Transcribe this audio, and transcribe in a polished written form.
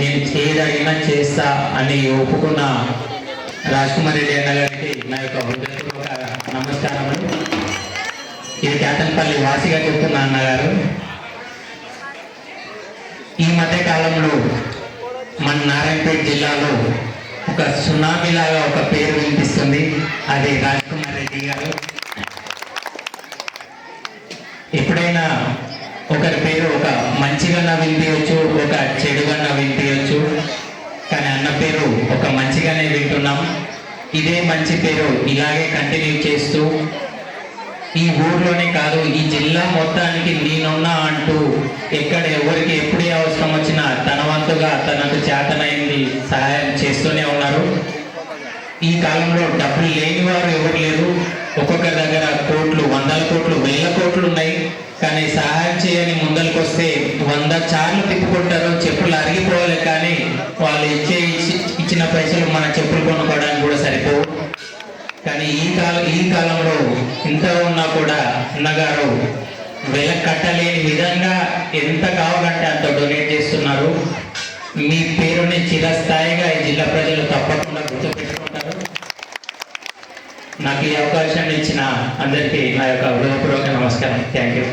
నేను ఏదైనా చేస్తా అని ఒప్పుకున్న రాజ్కుమార్ రెడ్డి అన్న గారికి నా యొక్క హృదయపూర్వక నమస్కారములు. ఇది కేతన్పల్లి వాసిగా చెప్తున్నా అన్నగారు. ఈ మధ్య కాలంలో మన నారాయణపేట జిల్లాలో ఒక సునామీ లాగా ఒక పేరు వినిపిస్తుంది, అది రాజ్కుమార్ రెడ్డి గారు. ఎప్పుడైనా ఒకరి పేరు ఒక మంచిగా వినిపించవచ్చు, ఒక చెడుగా వినిపించవచ్చు, కానీ అన్న పేరు ఒక మంచిగానే వింటున్నాం. ఇదే మంచి పేరు ఇలాగే కంటిన్యూ చేస్తూ ఈ ఊర్లోనే కాదు ఈ జిల్లా మొత్తానికి నేనున్నా అంటూ ఎక్కడ ఎవరికి ఎప్పుడే అవసరం వచ్చినా తన వంతుగా తనకు చేతనైంది సహాయం చేస్తూనే ఉన్నారు. ఈ కాలంలో డబ్బులు లేని వారు ఎవరు లేరు. ఒక్కొక్కరి దగ్గర కోట్లు, వందల కోట్లు, వేల కోట్లు ఉన్నాయి, కానీ సహాయం చేయని ముందరికి వస్తే 100 సార్లు తిప్పుకుంటారు. చెప్పులు అరిగిపోవాలి, కానీ వాళ్ళు ఇచ్చిన పైసలు మన చెప్పులు కొనుక్కోవడానికి కూడా సరిపోవు. కానీ ఈ కాలంలో ఇంత ఉన్నా కూడా అన్నగారు వెల కట్టలేని విధంగా ఎంత కావాలంటే అంత డొనేట్ చేస్తున్నారు. మీ పేరుని చిరస్థాయిగా ఈ జిల్లా ప్రజలు తప్పకుండా గుర్తుపెట్టుకుంటారు. నాకు ఈ అవకాశాన్ని ఇచ్చిన అందరికీ నా యొక్క హృదయపూర్వక నమస్కారం. Thank you.